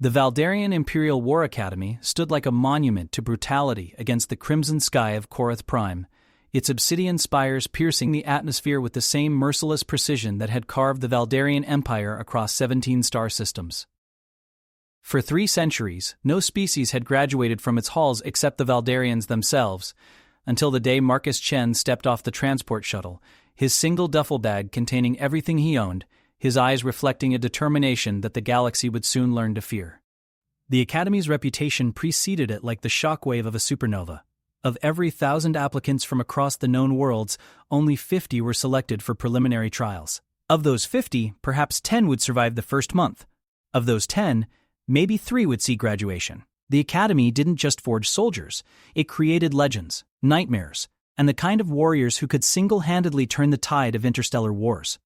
The Valdarian Imperial War Academy stood like a monument to brutality against the crimson sky of Korath Prime, its obsidian spires piercing the atmosphere with the same merciless precision that had carved the Valdarian Empire across 17 star systems. For 3 centuries, no species had graduated from its halls except the Valdarians themselves, until the day Marcus Chen stepped off the transport shuttle, his single duffel bag containing everything he owned, his eyes reflecting a determination that the galaxy would soon learn to fear. The Academy's reputation preceded it like the shockwave of a supernova. Of every 1,000 applicants from across the known worlds, only 50 were selected for preliminary trials. Of those 50, perhaps 10 would survive the first month. Of those 10, maybe 3 would see graduation. The Academy didn't just forge soldiers, it created legends, nightmares, and the kind of warriors who could single-handedly turn the tide of interstellar wars.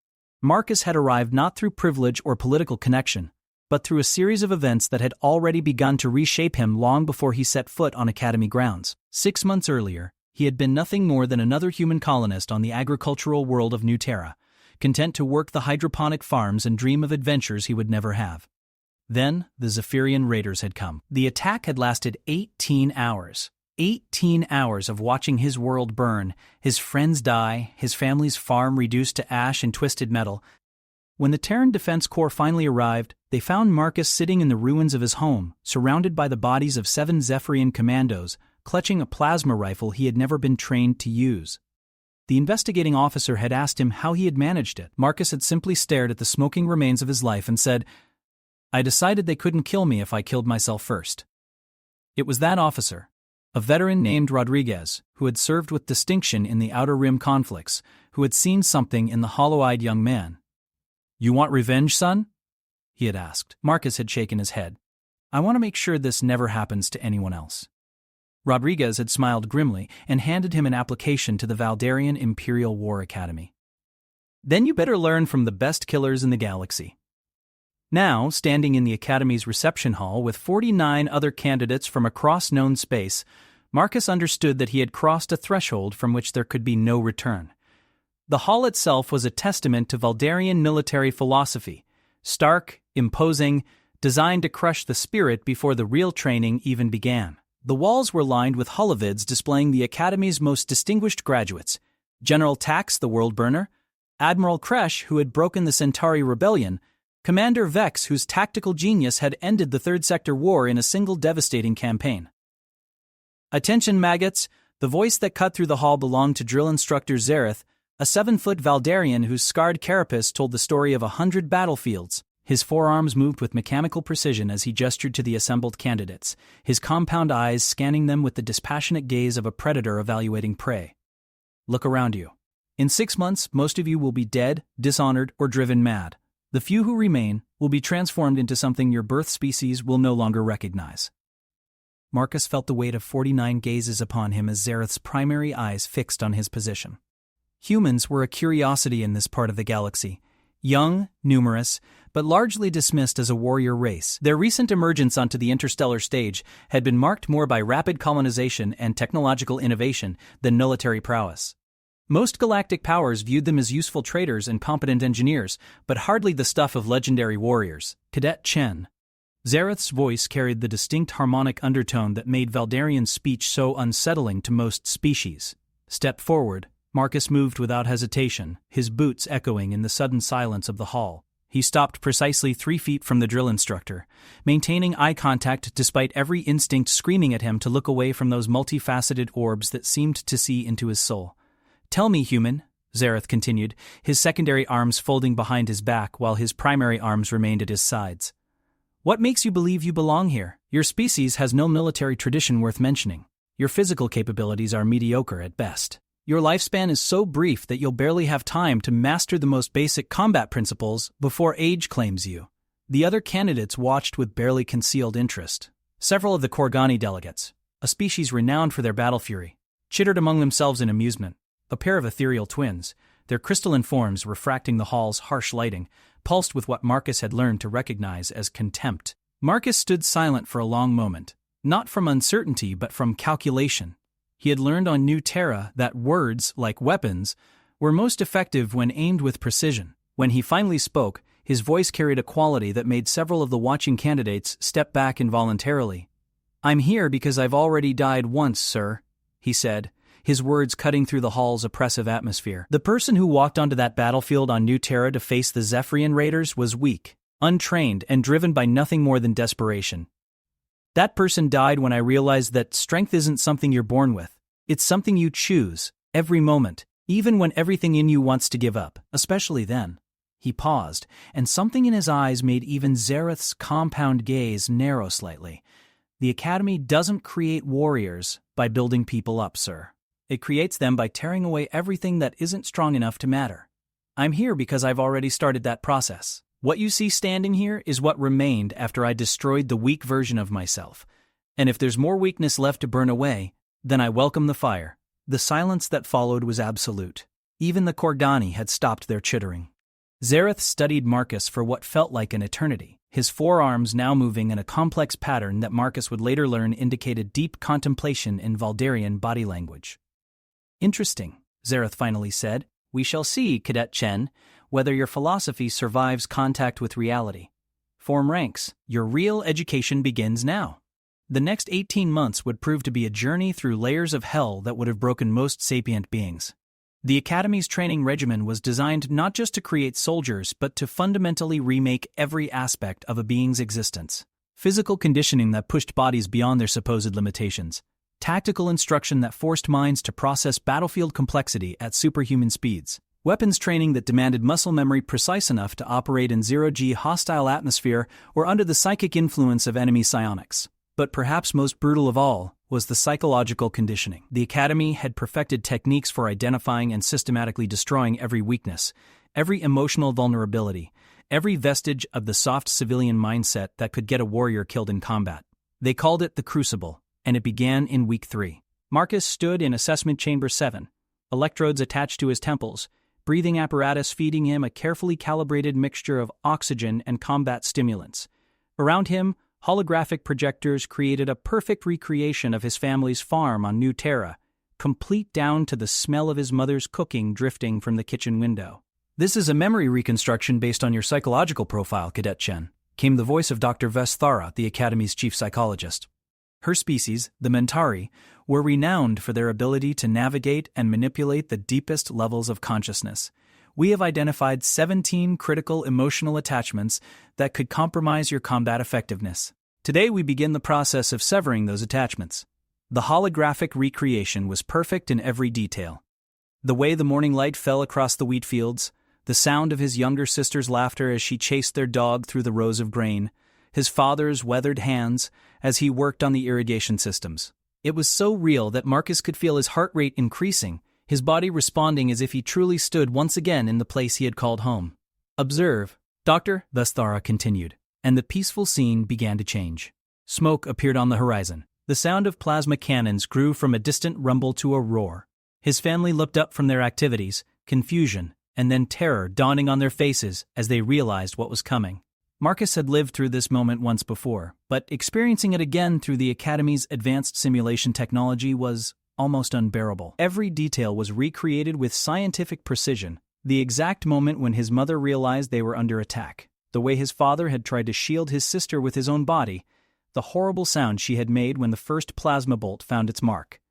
Marcus had arrived not through privilege or political connection, but through a series of events that had already begun to reshape him long before he set foot on Academy grounds. 6 months earlier, he had been nothing more than another human colonist on the agricultural world of New Terra, content to work the hydroponic farms and dream of adventures he would never have. Then, the Zephyrian raiders had come. The attack had lasted 18 hours. 18 hours of watching his world burn, his friends die, his family's farm reduced to ash and twisted metal. When the Terran Defense Corps finally arrived, they found Marcus sitting in the ruins of his home, surrounded by the bodies of 7 Zephyrian commandos, clutching a plasma rifle he had never been trained to use. The investigating officer had asked him how he had managed it. Marcus had simply stared at the smoking remains of his life and said, "I decided they couldn't kill me if I killed myself first." It was that officer, a veteran named Rodriguez, who had served with distinction in the Outer Rim conflicts, who had seen something in the hollow-eyed young man. "You want revenge, son?" he had asked. Marcus had shaken his head. "I want to make sure this never happens to anyone else." Rodriguez had smiled grimly and handed him an application to the Valdarian Imperial War Academy. "Then you better learn from the best killers in the galaxy." Now, standing in the Academy's reception hall with 49 other candidates from across known space, Marcus understood that he had crossed a threshold from which there could be no return. The hall itself was a testament to Valdarian military philosophy, stark, imposing, designed to crush the spirit before the real training even began. The walls were lined with holovids displaying the Academy's most distinguished graduates: General Tax, the World Burner; Admiral Kresh, who had broken the Centauri Rebellion; Commander Vex, whose tactical genius had ended the Third Sector War in a single devastating campaign. "Attention, maggots!" The voice that cut through the hall belonged to drill instructor Zareth, a 7-foot Valdarian whose scarred carapace told the story of 100 battlefields. His forearms moved with mechanical precision as he gestured to the assembled candidates, his compound eyes scanning them with the dispassionate gaze of a predator evaluating prey. "Look around you. In 6 months, most of you will be dead, dishonored, or driven mad. The few who remain will be transformed into something your birth species will no longer recognize." Marcus felt the weight of 49 gazes upon him as Zareth's primary eyes fixed on his position. Humans were a curiosity in this part of the galaxy. Young, numerous, but largely dismissed as a warrior race, their recent emergence onto the interstellar stage had been marked more by rapid colonization and technological innovation than military prowess. Most galactic powers viewed them as useful traders and competent engineers, but hardly the stuff of legendary warriors. Cadet Chen. Zareth's voice carried the distinct harmonic undertone that made Valdarian speech so unsettling to most species. Step forward. Marcus moved without hesitation, his boots echoing in the sudden silence of the hall. He stopped precisely 3 feet from the drill instructor, maintaining eye contact despite every instinct screaming at him to look away from those multifaceted orbs that seemed to see into his soul. "Tell me, human," Zareth continued, his secondary arms folding behind his back while his primary arms remained at his sides. "What makes you believe you belong here? Your species has no military tradition worth mentioning. Your physical capabilities are mediocre at best. Your lifespan is so brief that you'll barely have time to master the most basic combat principles before age claims you." The other candidates watched with barely concealed interest. Several of the Korgani delegates, a species renowned for their battle fury, chittered among themselves in amusement. A pair of ethereal twins, their crystalline forms refracting the hall's harsh lighting, pulsed with what Marcus had learned to recognize as contempt. Marcus stood silent for a long moment, not from uncertainty but from calculation. He had learned on New Terra that words, like weapons, were most effective when aimed with precision. When he finally spoke, His voice carried a quality that made several of the watching candidates step back involuntarily. "I'm here because I've already died once, sir," he said, his words cutting through the hall's oppressive atmosphere. The person who walked onto that battlefield on New Terra to face the Zephyrian raiders was weak, untrained, and driven by nothing more than desperation. "That person died when I realized that strength isn't something you're born with. It's something you choose, every moment, even when everything in you wants to give up, especially then." He paused, and something in his eyes made even Zareth's compound gaze narrow slightly. "The Academy doesn't create warriors by building people up, sir. It creates them by tearing away everything that isn't strong enough to matter. I'm here because I've already started that process. What you see standing here is what remained after I destroyed the weak version of myself. And if there's more weakness left to burn away, then I welcome the fire." The silence that followed was absolute. Even the Kordani had stopped their chittering. Zareth studied Marcus for what felt like an eternity, his forearms now moving in a complex pattern that Marcus would later learn indicated deep contemplation in Valdarian body language. "Interesting," Zareth finally said. "We shall see, Cadet Chen, whether your philosophy survives contact with reality. Form ranks. Your real education begins now." The next 18 months would prove to be a journey through layers of hell that would have broken most sapient beings. The Academy's training regimen was designed not just to create soldiers but to fundamentally remake every aspect of a being's existence. Physical conditioning that pushed bodies beyond their supposed limitations. Tactical instruction that forced minds to process battlefield complexity at superhuman speeds. Weapons training that demanded muscle memory precise enough to operate in zero-G hostile atmosphere or under the psychic influence of enemy psionics. But perhaps most brutal of all was the psychological conditioning. The Academy had perfected techniques for identifying and systematically destroying every weakness, every emotional vulnerability, every vestige of the soft civilian mindset that could get a warrior killed in combat. They called it the Crucible, and it began in Week 3. Marcus stood in Assessment Chamber 7, electrodes attached to his temples, breathing apparatus feeding him a carefully calibrated mixture of oxygen and combat stimulants. Around him, holographic projectors created a perfect recreation of his family's farm on New Terra, complete down to the smell of his mother's cooking drifting from the kitchen window. "This is a memory reconstruction based on your psychological profile, Cadet Chen," came the voice of Dr. Vesthara, the Academy's chief psychologist. Her species, the Mentari, were renowned for their ability to navigate and manipulate the deepest levels of consciousness. "We have identified 17 critical emotional attachments that could compromise your combat effectiveness. Today we begin the process of severing those attachments." The holographic recreation was perfect in every detail. The way the morning light fell across the wheat fields, the sound of his younger sister's laughter as she chased their dog through the rows of grain, his father's weathered hands as he worked on the irrigation systems. It was so real that Marcus could feel his heart rate increasing, his body responding as if he truly stood once again in the place he had called home. "Observe, Dr. Vesthara continued, and the peaceful scene began to change. Smoke appeared on the horizon. The sound of plasma cannons grew from a distant rumble to a roar. His family looked up from their activities, confusion, and then terror dawning on their faces as they realized what was coming. Marcus had lived through this moment once before, but experiencing it again through the Academy's advanced simulation technology was almost unbearable. Every detail was recreated with scientific precision. The exact moment when his mother realized they were under attack, the way his father had tried to shield his sister with his own body, the horrible sound she had made when the first plasma bolt found its mark.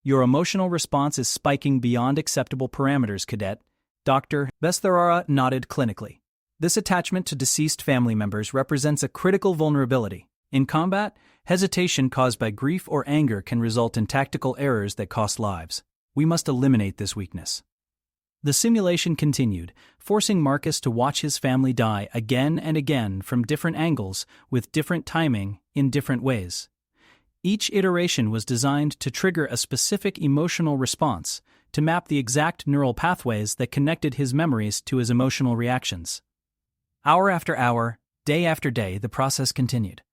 "Your emotional response is spiking beyond acceptable parameters, Cadet." Dr. Vesthara nodded clinically. "This attachment to deceased family members represents a critical vulnerability. In combat, hesitation caused by grief or anger can result in tactical errors that cost lives. We must eliminate this weakness." The simulation continued, forcing Marcus to watch his family die again and again from different angles, with different timing, in different ways. Each iteration was designed to trigger a specific emotional response, to map the exact neural pathways that connected his memories to his emotional reactions. Hour after hour, day after day, the process continued.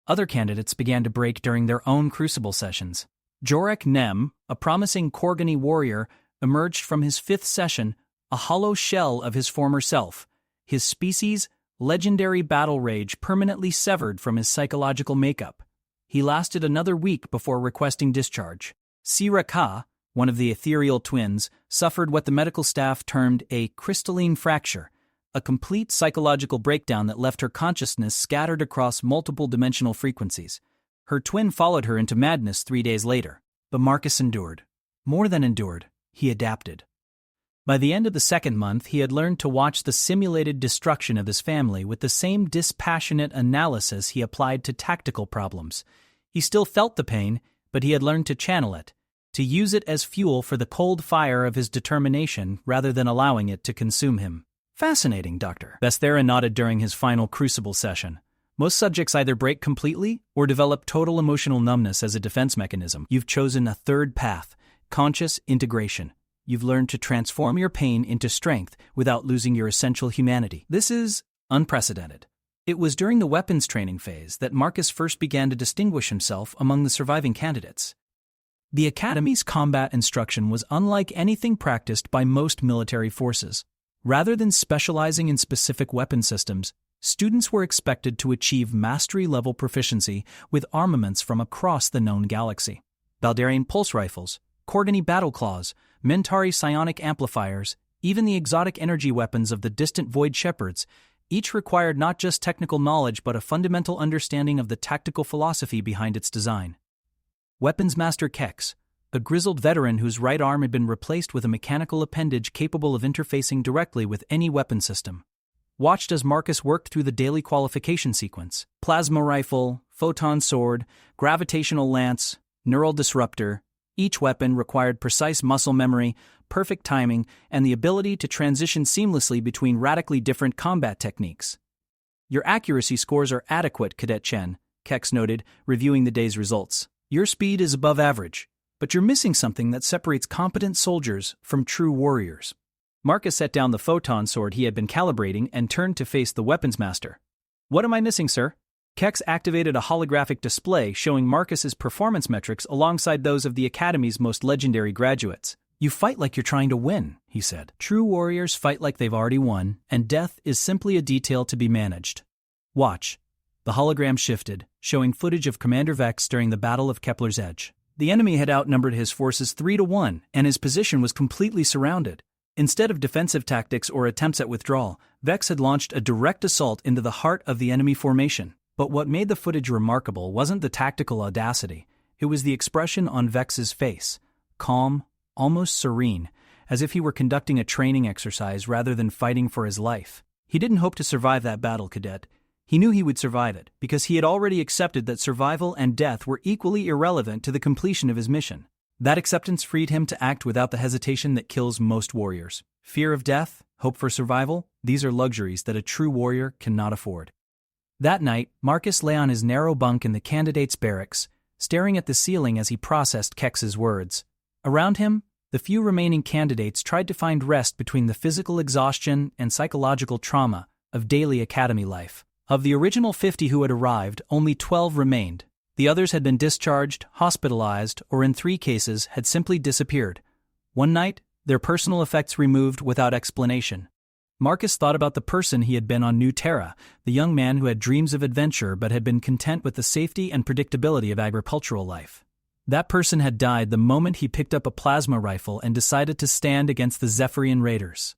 Other candidates began to break during their own crucible sessions. Jorek Nem, a promising Korgani warrior, emerged from his 5th session, a hollow shell of his former self, his species' legendary battle rage permanently severed from his psychological makeup. He lasted another week before requesting discharge. Sira Ka, one of the ethereal twins, suffered what the medical staff termed a crystalline fracture, a complete psychological breakdown that left her consciousness scattered across multiple dimensional frequencies. Her twin followed her into madness 3 days later. But Marcus endured. More than endured, he adapted. By the end of the second month, he had learned to watch the simulated destruction of his family with the same dispassionate analysis he applied to tactical problems. He still felt the pain, but he had learned to channel it, to use it as fuel for the cold fire of his determination rather than allowing it to consume him. Fascinating, Doctor. Vesthera nodded during his final crucible session. Most subjects either break completely or develop total emotional numbness as a defense mechanism. You've chosen a third path, conscious integration. You've learned to transform your pain into strength without losing your essential humanity. This is unprecedented. It was during the weapons training phase that Marcus first began to distinguish himself among the surviving candidates. The Academy's combat instruction was unlike anything practiced by most military forces. Rather than specializing in specific weapon systems, students were expected to achieve mastery-level proficiency with armaments from across the known galaxy. Baldarian pulse rifles, Cordony battleclaws, Mentari psionic amplifiers, even the exotic energy weapons of the distant Void Shepherds, each required not just technical knowledge but a fundamental understanding of the tactical philosophy behind its design. Weapons Master Kex, a grizzled veteran whose right arm had been replaced with a mechanical appendage capable of interfacing directly with any weapon system, watched as Marcus worked through the daily qualification sequence: plasma rifle, photon sword, gravitational lance, neural disruptor. Each weapon required precise muscle memory, perfect timing, and the ability to transition seamlessly between radically different combat techniques. Your accuracy scores are adequate, Cadet Chen, Kex noted, reviewing the day's results. Your speed is above average, but you're missing something that separates competent soldiers from true warriors. Marcus set down the photon sword he had been calibrating and turned to face the weapons master. What am I missing, sir? Kex activated a holographic display showing Marcus's performance metrics alongside those of the Academy's most legendary graduates. You fight like you're trying to win, he said. True warriors fight like they've already won, and death is simply a detail to be managed. Watch. The hologram shifted, showing footage of Commander Vex during the Battle of Kepler's Edge. The enemy had outnumbered his forces 3-1, and his position was completely surrounded. Instead of defensive tactics or attempts at withdrawal, Vex had launched a direct assault into the heart of the enemy formation. But what made the footage remarkable wasn't the tactical audacity, it was the expression on Vex's face, calm, almost serene, as if he were conducting a training exercise rather than fighting for his life. He didn't hope to survive that battle, Cadet. He knew he would survive it, because he had already accepted that survival and death were equally irrelevant to the completion of his mission. That acceptance freed him to act without the hesitation that kills most warriors. Fear of death, hope for survival, these are luxuries that a true warrior cannot afford. That night, Marcus lay on his narrow bunk in the candidate's barracks, staring at the ceiling as he processed Kex's words. Around him, the few remaining candidates tried to find rest between the physical exhaustion and psychological trauma of daily academy life. Of the original 50 who had arrived, only 12 remained. The others had been discharged, hospitalized, or in 3 cases had simply disappeared. One night, their personal effects removed without explanation. Marcus thought about the person he had been on New Terra, the young man who had dreams of adventure but had been content with the safety and predictability of agricultural life. That person had died the moment he picked up a plasma rifle and decided to stand against the Zephyrian raiders.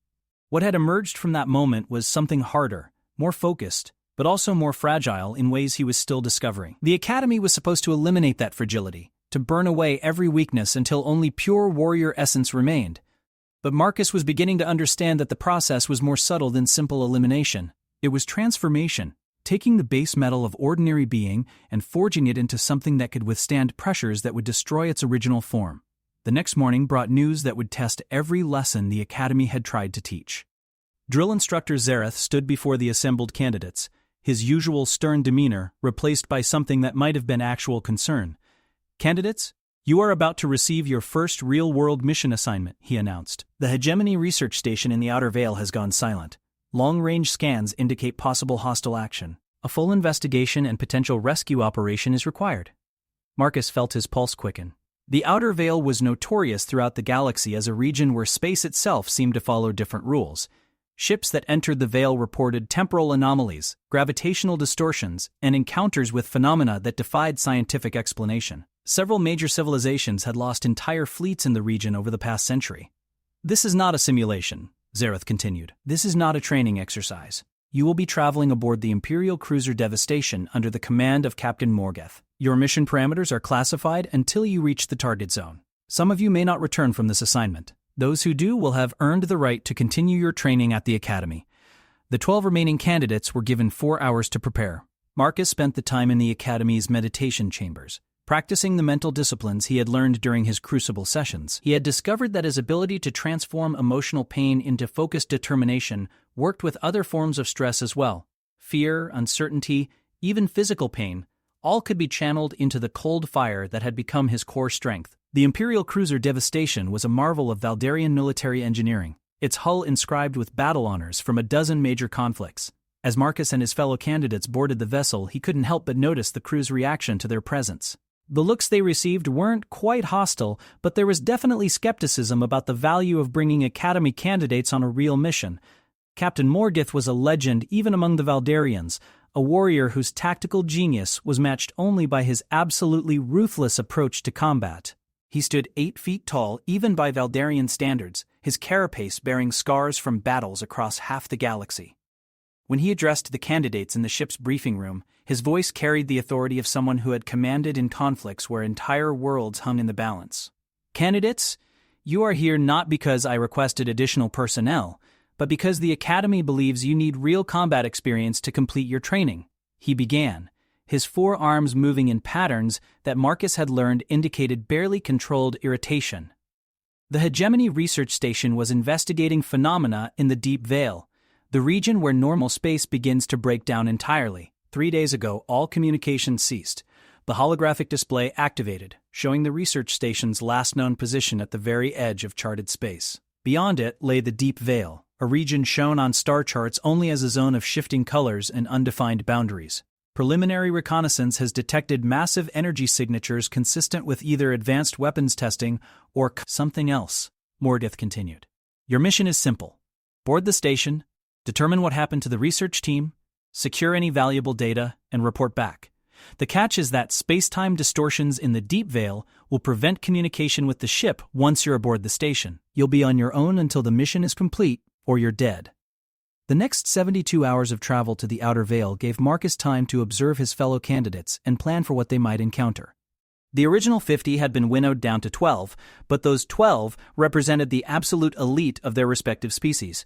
What had emerged from that moment was something harder, more focused, but also more fragile in ways he was still discovering. The Academy was supposed to eliminate that fragility, to burn away every weakness until only pure warrior essence remained. But Marcus was beginning to understand that the process was more subtle than simple elimination. It was transformation, taking the base metal of ordinary being and forging it into something that could withstand pressures that would destroy its original form. The next morning brought news that would test every lesson the Academy had tried to teach. Drill Instructor Zareth stood before the assembled candidates, his usual stern demeanor replaced by something that might have been actual concern. Candidates, you are about to receive your first real-world mission assignment, he announced. The Hegemony research station in the Outer Veil has gone silent. Long-range scans indicate possible hostile action. A full investigation and potential rescue operation is required. Marcus felt his pulse quicken. The Outer Veil was notorious throughout the galaxy as a region where space itself seemed to follow different rules. Ships that entered the Veil reported temporal anomalies, gravitational distortions, and encounters with phenomena that defied scientific explanation. Several major civilizations had lost entire fleets in the region over the past century. This is not a simulation. Zareth continued. This is not a training exercise. You will be traveling aboard the Imperial cruiser Devastation under the command of Captain Morgeth. Your mission parameters are classified until you reach the target zone. Some of you may not return from this assignment. Those who do will have earned the right to continue your training at the Academy. The 12 remaining candidates were given 4 hours to prepare. Marcus spent the time in the Academy's meditation chambers, practicing the mental disciplines he had learned during his Crucible sessions. He had discovered that his ability to transform emotional pain into focused determination worked with other forms of stress as well. Fear, uncertainty, even physical pain, all could be channeled into the cold fire that had become his core strength. The Imperial cruiser Devastation was a marvel of Valdarian military engineering, its hull inscribed with battle honors from a dozen major conflicts. As Marcus and his fellow candidates boarded the vessel, he couldn't help but notice the crew's reaction to their presence. The looks they received weren't quite hostile, but there was definitely skepticism about the value of bringing Academy candidates on a real mission. Captain Morgeth was a legend even among the Valdarians, a warrior whose tactical genius was matched only by his absolutely ruthless approach to combat. He stood 8 feet tall even by Valdarian standards, his carapace bearing scars from battles across half the galaxy. When he addressed the candidates in the ship's briefing room, his voice carried the authority of someone who had commanded in conflicts where entire worlds hung in the balance. Candidates, you are here not because I requested additional personnel, but because the Academy believes you need real combat experience to complete your training. He began, his 4 arms moving in patterns that Marcus had learned indicated barely controlled irritation. The Hegemony Research Station was investigating phenomena in the Deep Veil, the region where normal space begins to break down entirely. 3 days ago, all communication ceased. The holographic display activated, showing the research station's last known position at the very edge of charted space. Beyond it lay the Deep Veil, a region shown on star charts only as a zone of shifting colors and undefined boundaries. Preliminary reconnaissance has detected massive energy signatures consistent with either advanced weapons testing or something else, Morgeth continued. Your mission is simple. Board the station, determine what happened to the research team, secure any valuable data, and report back. The catch is that space-time distortions in the Deep Veil will prevent communication with the ship once you're aboard the station. You'll be on your own until the mission is complete, or you're dead. The next 72 hours of travel to the Outer Veil gave Marcus time to observe his fellow candidates and plan for what they might encounter. The original 50 had been winnowed down to 12, but those 12 represented the absolute elite of their respective species.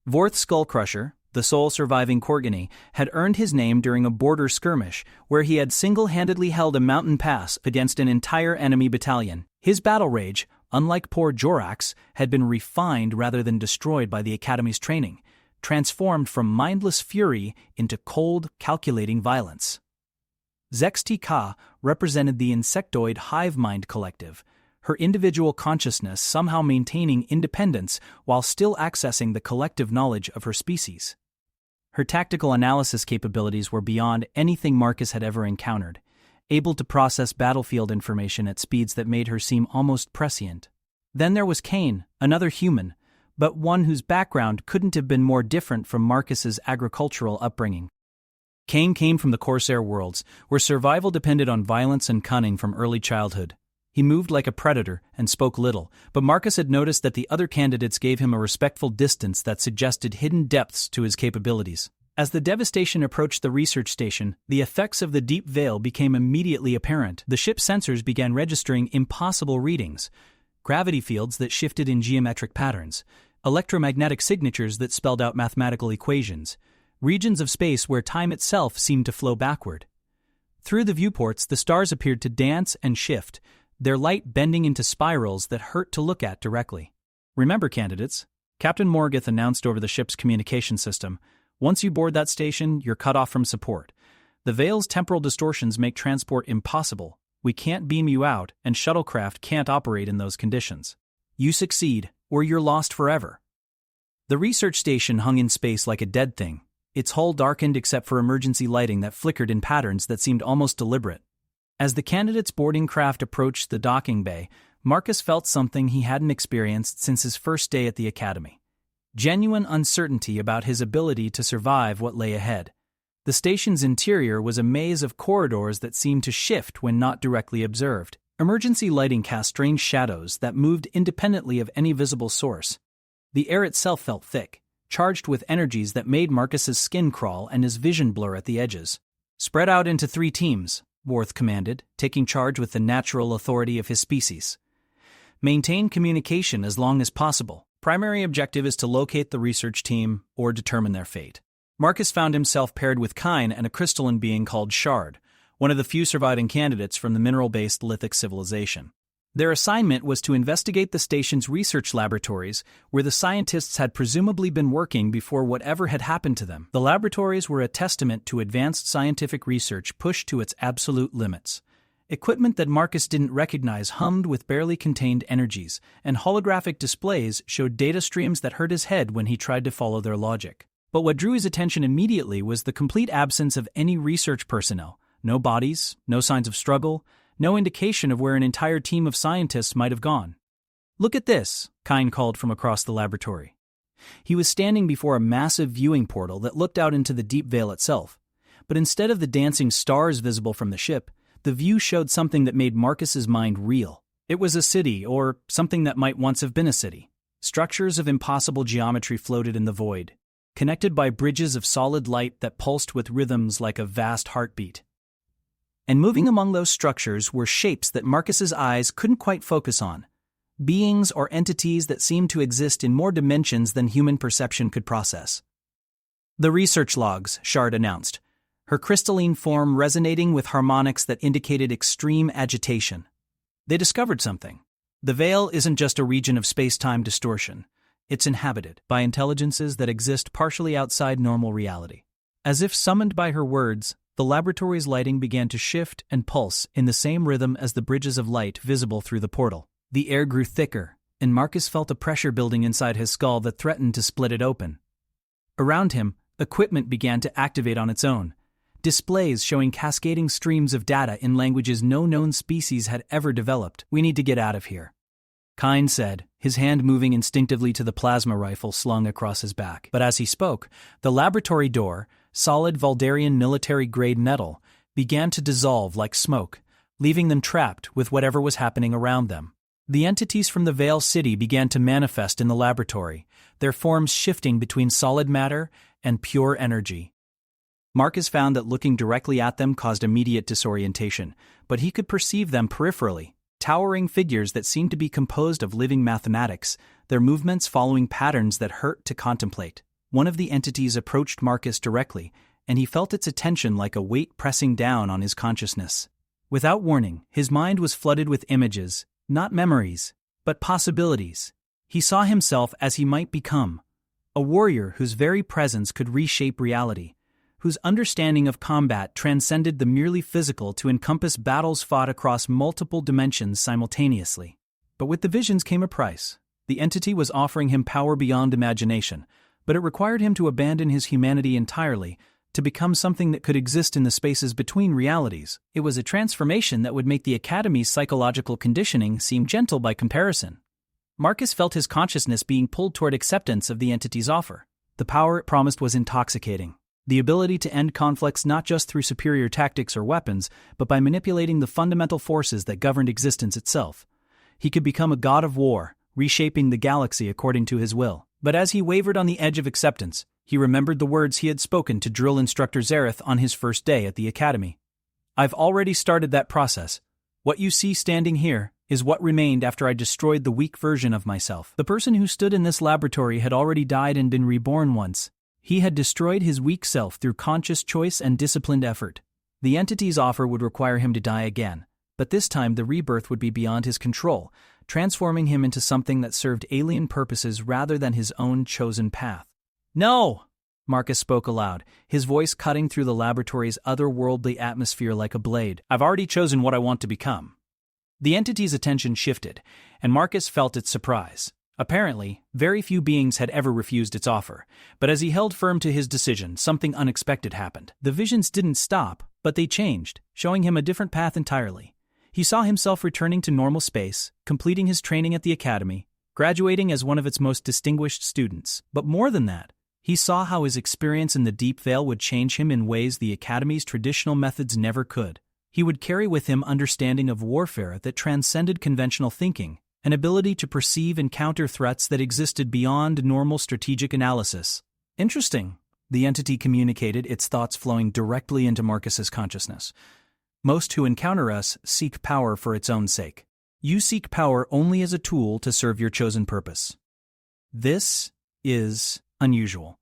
Vorth Skullcrusher, the sole surviving Korgani, had earned his name during a border skirmish where he had single-handedly held a mountain pass against an entire enemy battalion. His battle rage, unlike poor Jorax, had been refined rather than destroyed by the Academy's training, transformed from mindless fury into cold, calculating violence. Zexti Ka represented the insectoid hive mind collective, her individual consciousness somehow maintaining independence while still accessing the collective knowledge of her species. Her tactical analysis capabilities were beyond anything Marcus had ever encountered, able to process battlefield information at speeds that made her seem almost prescient. Then there was Kane, another human, but one whose background couldn't have been more different from Marcus's agricultural upbringing. Kane came from the Corsair worlds, where survival depended on violence and cunning from early childhood. He moved like a predator and spoke little, but Marcus had noticed that the other candidates gave him a respectful distance that suggested hidden depths to his capabilities. As the Devastation approached the research station, the effects of the Deep Veil became immediately apparent. The ship's sensors began registering impossible readings, gravity fields that shifted in geometric patterns, electromagnetic signatures that spelled out mathematical equations, regions of space where time itself seemed to flow backward. Through the viewports, the stars appeared to dance and shift, their light bending into spirals that hurt to look at directly. Remember, candidates, Captain Morgeth announced over the ship's communication system, once you board that station, you're cut off from support. The Veil's temporal distortions make transport impossible. We can't beam you out, and shuttlecraft can't operate in those conditions. You succeed, or you're lost forever. The research station hung in space like a dead thing, its hull darkened except for emergency lighting that flickered in patterns that seemed almost deliberate. As the candidate's boarding craft approached the docking bay, Marcus felt something he hadn't experienced since his first day at the Academy. Genuine uncertainty about his ability to survive what lay ahead. The station's interior was a maze of corridors that seemed to shift when not directly observed. Emergency lighting cast strange shadows that moved independently of any visible source. The air itself felt thick, charged with energies that made Marcus's skin crawl and his vision blur at the edges. "Spread out into 3 teams, Worth commanded, taking charge with the natural authority of his species. "Maintain communication as long as possible. Primary objective is to locate the research team or determine their fate." Marcus found himself paired with Kine and a crystalline being called Shard, one of the few surviving candidates from the mineral-based lithic civilization. Their assignment was to investigate the station's research laboratories, where the scientists had presumably been working before whatever had happened to them. The laboratories were a testament to advanced scientific research pushed to its absolute limits. Equipment that Marcus didn't recognize hummed with barely contained energies, and holographic displays showed data streams that hurt his head when he tried to follow their logic. But what drew his attention immediately was the complete absence of any research personnel. No bodies, no signs of struggle, no indication of where an entire team of scientists might have gone. "Look at this," Kine called from across the laboratory. He was standing before a massive viewing portal that looked out into the deep veil itself. But instead of the dancing stars visible from the ship, the view showed something that made Marcus's mind reel. It was a city, or something that might once have been a city. Structures of impossible geometry floated in the void, connected by bridges of solid light that pulsed with rhythms like a vast heartbeat. And moving among those structures were shapes that Marcus's eyes couldn't quite focus on. Beings or entities that seemed to exist in more dimensions than human perception could process. "The research logs," Shard announced, her crystalline form resonating with harmonics that indicated extreme agitation. "They discovered something. The veil isn't just a region of space-time distortion. It's inhabited by intelligences that exist partially outside normal reality." As if summoned by her words, the laboratory's lighting began to shift and pulse in the same rhythm as the bridges of light visible through the portal. The air grew thicker, and Marcus felt a pressure building inside his skull that threatened to split it open. Around him, equipment began to activate on its own. Displays showing cascading streams of data in languages no known species had ever developed. "We need to get out of here," Kine said, his hand moving instinctively to the plasma rifle slung across his back. But as he spoke, the laboratory door, solid Valdarian military-grade metal, began to dissolve like smoke, leaving them trapped with whatever was happening around them. The entities from the Veil City began to manifest in the laboratory, their forms shifting between solid matter and pure energy. Marcus found that looking directly at them caused immediate disorientation, but he could perceive them peripherally, towering figures that seemed to be composed of living mathematics, their movements following patterns that hurt to contemplate. One of the entities approached Marcus directly, and he felt its attention like a weight pressing down on his consciousness. Without warning, his mind was flooded with images, not memories, but possibilities. He saw himself as he might become, a warrior whose very presence could reshape reality, whose understanding of combat transcended the merely physical to encompass battles fought across multiple dimensions simultaneously. But with the visions came a price. The entity was offering him power beyond imagination, but it required him to abandon his humanity entirely, to become something that could exist in the spaces between realities. It was a transformation that would make the Academy's psychological conditioning seem gentle by comparison. Marcus felt his consciousness being pulled toward acceptance of the entity's offer. The power it promised was intoxicating. The ability to end conflicts not just through superior tactics or weapons, but by manipulating the fundamental forces that governed existence itself. He could become a god of war, reshaping the galaxy according to his will. But as he wavered on the edge of acceptance, he remembered the words he had spoken to drill instructor Zareth on his first day at the Academy. "I've already started that process. What you see standing here is what remained after I destroyed the weak version of myself." The person who stood in this laboratory had already died and been reborn once. He had destroyed his weak self through conscious choice and disciplined effort. The entity's offer would require him to die again, but this time the rebirth would be beyond his control, transforming him into something that served alien purposes rather than his own chosen path. "No!" Marcus spoke aloud, his voice cutting through the laboratory's otherworldly atmosphere like a blade. "I've already chosen what I want to become." The entity's attention shifted, and Marcus felt its surprise. Apparently, very few beings had ever refused its offer, but as he held firm to his decision, something unexpected happened. The visions didn't stop, but they changed, showing him a different path entirely. He saw himself returning to normal space, completing his training at the Academy, graduating as one of its most distinguished students. But more than that, he saw how his experience in the Deep Veil would change him in ways the Academy's traditional methods never could. He would carry with him understanding of warfare that transcended conventional thinking, an ability to perceive and counter threats that existed beyond normal strategic analysis. Interesting, the entity communicated, its thoughts flowing directly into Marcus's consciousness. Most who encounter us seek power for its own sake. You seek power only as a tool to serve your chosen purpose. This is unusual.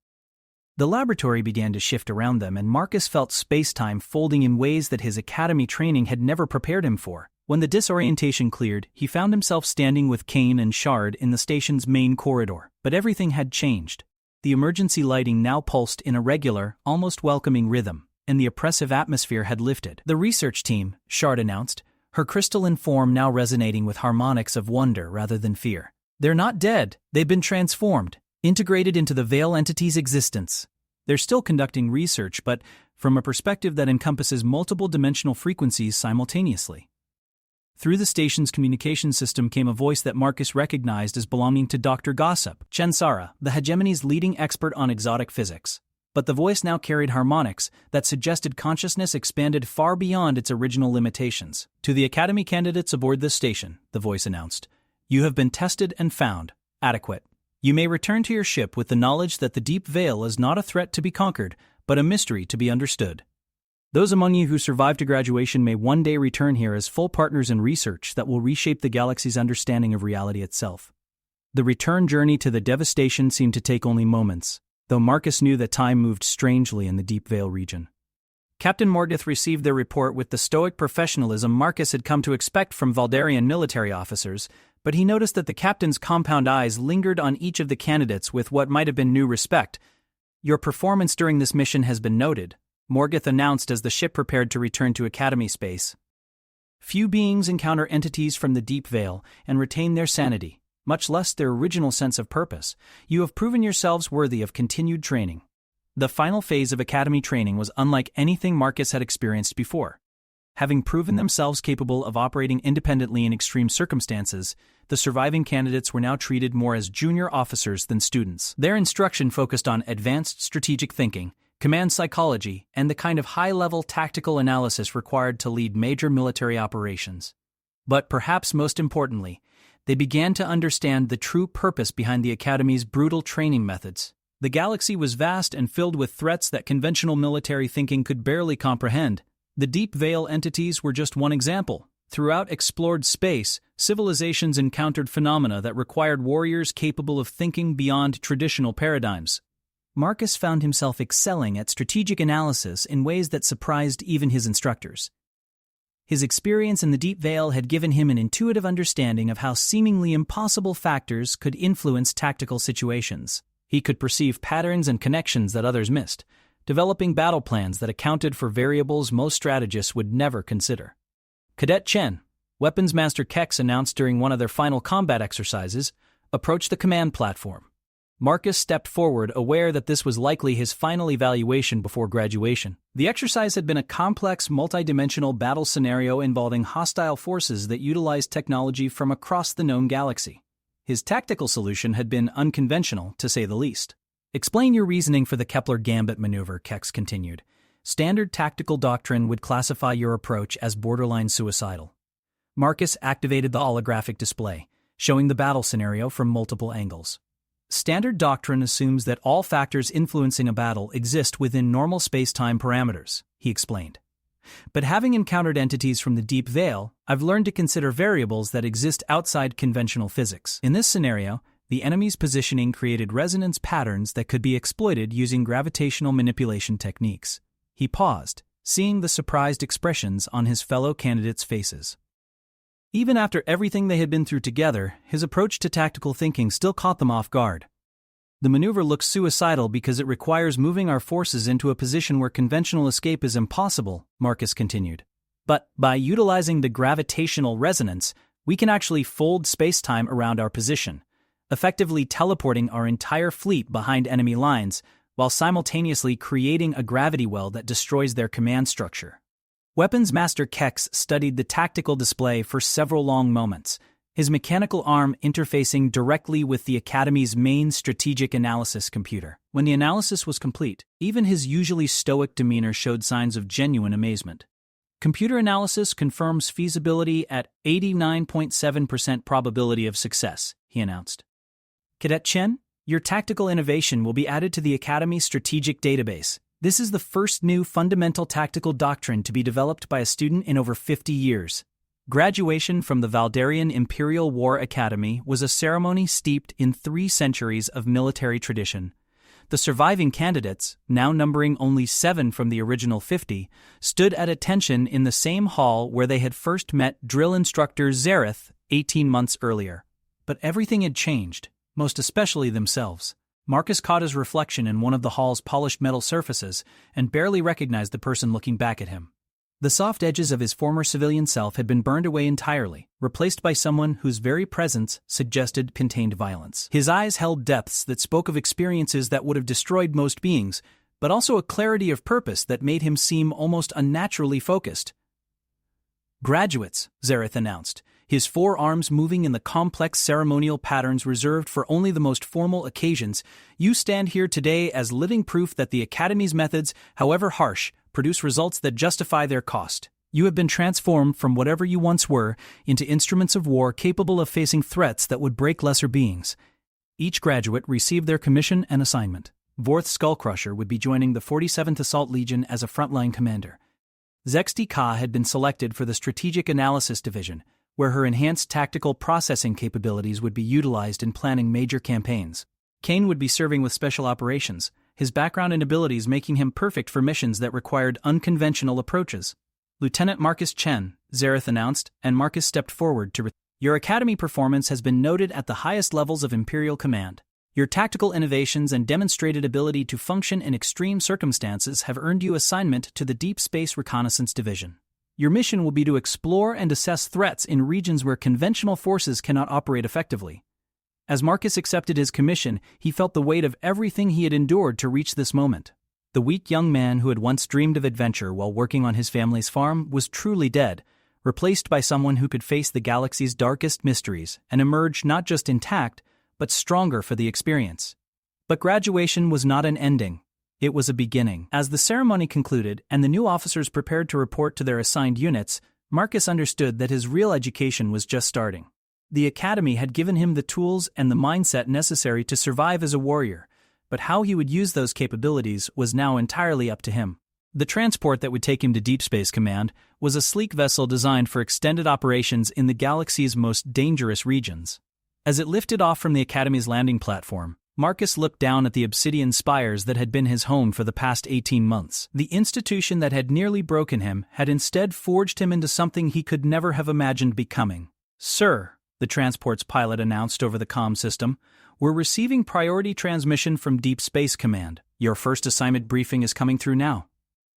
The laboratory began to shift around them, and Marcus felt space-time folding in ways that his academy training had never prepared him for. When the disorientation cleared, he found himself standing with Kane and Shard in the station's main corridor. But everything had changed. The emergency lighting now pulsed in a regular, almost welcoming rhythm, and the oppressive atmosphere had lifted. The research team, Shard announced, her crystalline form now resonating with harmonics of wonder rather than fear. They're not dead, they've been transformed, integrated into the Veil entity's existence. They're still conducting research, but from a perspective that encompasses multiple dimensional frequencies simultaneously. Through the station's communication system came a voice that Marcus recognized as belonging to Dr. Gossip, Chensara, the hegemony's leading expert on exotic physics. But the voice now carried harmonics that suggested consciousness expanded far beyond its original limitations. To the Academy candidates aboard this station, the voice announced, you have been tested and found adequate. You may return to your ship with the knowledge that the Deep Veil is not a threat to be conquered, but a mystery to be understood. Those among you who survive to graduation may one day return here as full partners in research that will reshape the galaxy's understanding of reality itself. The return journey to the devastation seemed to take only moments, though Marcus knew that time moved strangely in the Deep Veil region. Captain Morgeth received their report with the stoic professionalism Marcus had come to expect from Valdarian military officers, but he noticed that the captain's compound eyes lingered on each of the candidates with what might have been new respect. Your performance during this mission has been noted, Morgeth announced as the ship prepared to return to Academy space. Few beings encounter entities from the Deep Veil and retain their sanity, much less their original sense of purpose. You have proven yourselves worthy of continued training. The final phase of Academy training was unlike anything Marcus had experienced before. Having proven themselves capable of operating independently in extreme circumstances, the surviving candidates were now treated more as junior officers than students. Their instruction focused on advanced strategic thinking, command psychology, and the kind of high-level tactical analysis required to lead major military operations. But perhaps most importantly, they began to understand the true purpose behind the Academy's brutal training methods. The galaxy was vast and filled with threats that conventional military thinking could barely comprehend. The Deep Veil entities were just one example. Throughout explored space, civilizations encountered phenomena that required warriors capable of thinking beyond traditional paradigms. Marcus found himself excelling at strategic analysis in ways that surprised even his instructors. His experience in the Deep Veil had given him an intuitive understanding of how seemingly impossible factors could influence tactical situations. He could perceive patterns and connections that others missed, developing battle plans that accounted for variables most strategists would never consider. Cadet Chen, Weapons Master Kex announced during one of their final combat exercises, approached the command platform. Marcus stepped forward, aware that this was likely his final evaluation before graduation. The exercise had been a complex, multidimensional battle scenario involving hostile forces that utilized technology from across the known galaxy. His tactical solution had been unconventional, to say the least. Explain your reasoning for the Kepler Gambit maneuver, Kex continued. Standard tactical doctrine would classify your approach as borderline suicidal. Marcus activated the holographic display, showing the battle scenario from multiple angles. Standard doctrine assumes that all factors influencing a battle exist within normal space-time parameters, he explained. But having encountered entities from the Deep Veil, I've learned to consider variables that exist outside conventional physics. In this scenario, the enemy's positioning created resonance patterns that could be exploited using gravitational manipulation techniques. He paused, seeing the surprised expressions on his fellow candidates' faces. Even after everything they had been through together, his approach to tactical thinking still caught them off guard. The maneuver looks suicidal because it requires moving our forces into a position where conventional escape is impossible, Marcus continued. But by utilizing the gravitational resonance, we can actually fold space-time around our position, effectively teleporting our entire fleet behind enemy lines, while simultaneously creating a gravity well that destroys their command structure. Weapons Master Kex studied the tactical display for several long moments, his mechanical arm interfacing directly with the Academy's main strategic analysis computer. When the analysis was complete, even his usually stoic demeanor showed signs of genuine amazement. Computer analysis confirms feasibility at 89.7% probability of success, he announced. Cadet Chen, your tactical innovation will be added to the Academy's strategic database. This is the first new fundamental tactical doctrine to be developed by a student in over 50 years. Graduation from the Valdarian Imperial War Academy was a ceremony steeped in 3 centuries of military tradition. The surviving candidates, now numbering only 7 from the original 50, stood at attention in the same hall where they had first met drill instructor Zareth 18 months earlier. But everything had changed, most especially themselves. Marcus caught his reflection in one of the hall's polished metal surfaces and barely recognized the person looking back at him. The soft edges of his former civilian self had been burned away entirely, replaced by someone whose very presence suggested contained violence. His eyes held depths that spoke of experiences that would have destroyed most beings, but also a clarity of purpose that made him seem almost unnaturally focused. "Graduates," Zareth announced, his 4 arms moving in the complex ceremonial patterns reserved for only the most formal occasions, "you stand here today as living proof that the Academy's methods, however harsh, produce results that justify their cost. You have been transformed from whatever you once were into instruments of war capable of facing threats that would break lesser beings." Each graduate received their commission and assignment. Vorth Skullcrusher would be joining the 47th Assault Legion as a frontline commander. Zexti Ka had been selected for the Strategic Analysis Division, where her enhanced tactical processing capabilities would be utilized in planning major campaigns. Kane would be serving with Special Operations, his background and abilities making him perfect for missions that required unconventional approaches. "Lieutenant Marcus Chen," Zareth announced, and Marcus stepped forward to "Your Academy performance has been noted at the highest levels of Imperial Command. Your tactical innovations and demonstrated ability to function in extreme circumstances have earned you assignment to the Deep Space Reconnaissance Division. Your mission will be to explore and assess threats in regions where conventional forces cannot operate effectively." As Marcus accepted his commission, he felt the weight of everything he had endured to reach this moment. The weak young man who had once dreamed of adventure while working on his family's farm was truly dead, replaced by someone who could face the galaxy's darkest mysteries and emerge not just intact, but stronger for the experience. But graduation was not an ending. It was a beginning. As the ceremony concluded and the new officers prepared to report to their assigned units, Marcus understood that his real education was just starting. The Academy had given him the tools and the mindset necessary to survive as a warrior, but how he would use those capabilities was now entirely up to him. The transport that would take him to Deep Space Command was a sleek vessel designed for extended operations in the galaxy's most dangerous regions. As it lifted off from the Academy's landing platform, Marcus looked down at the obsidian spires that had been his home for the past 18 months. The institution that had nearly broken him had instead forged him into something he could never have imagined becoming. "Sir," the transport's pilot announced over the comm system, "we're receiving priority transmission from Deep Space Command. Your first assignment briefing is coming through now."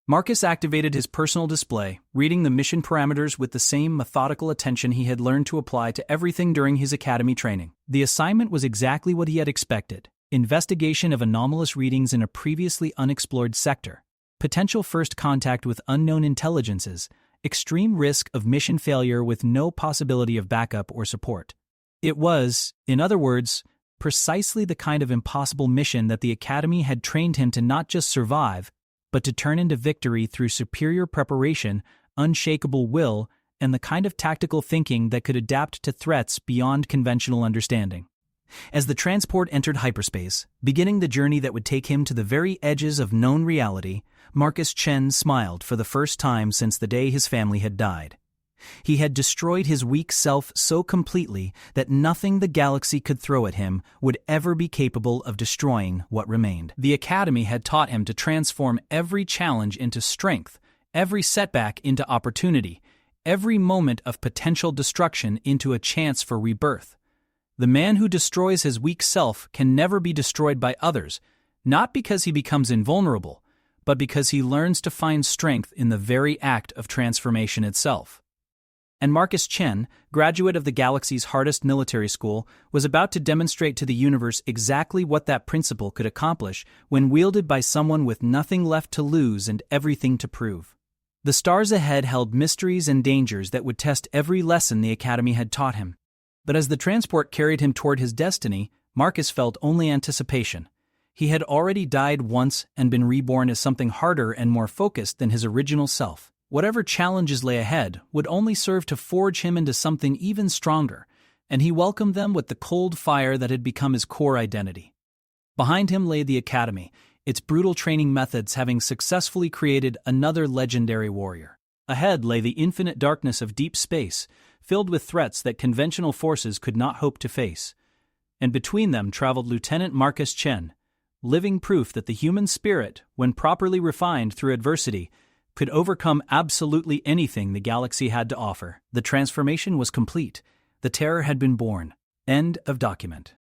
Marcus activated his personal display, reading the mission parameters with the same methodical attention he had learned to apply to everything during his Academy training. The assignment was exactly what he had expected: investigation of anomalous readings in a previously unexplored sector, potential first contact with unknown intelligences, extreme risk of mission failure with no possibility of backup or support. It was, in other words, precisely the kind of impossible mission that the Academy had trained him to not just survive, but to turn into victory through superior preparation, unshakable will, and the kind of tactical thinking that could adapt to threats beyond conventional understanding. As the transport entered hyperspace, beginning the journey that would take him to the very edges of known reality, Marcus Chen smiled for the first time since the day his family had died. He had destroyed his weak self so completely that nothing the galaxy could throw at him would ever be capable of destroying what remained. The Academy had taught him to transform every challenge into strength, every setback into opportunity, every moment of potential destruction into a chance for rebirth. The man who destroys his weak self can never be destroyed by others, not because he becomes invulnerable, but because he learns to find strength in the very act of transformation itself. And Marcus Chen, graduate of the galaxy's hardest military school, was about to demonstrate to the universe exactly what that principle could accomplish when wielded by someone with nothing left to lose and everything to prove. The stars ahead held mysteries and dangers that would test every lesson the Academy had taught him. But as the transport carried him toward his destiny, Marcus felt only anticipation. He had already died once and been reborn as something harder and more focused than his original self. Whatever challenges lay ahead would only serve to forge him into something even stronger, and he welcomed them with the cold fire that had become his core identity. Behind him lay the Academy, its brutal training methods having successfully created another legendary warrior. Ahead lay the infinite darkness of deep space, filled with threats that conventional forces could not hope to face. And between them traveled Lieutenant Marcus Chen, living proof that the human spirit, when properly refined through adversity, could overcome absolutely anything the galaxy had to offer. The transformation was complete. The Terror had been born. End of document.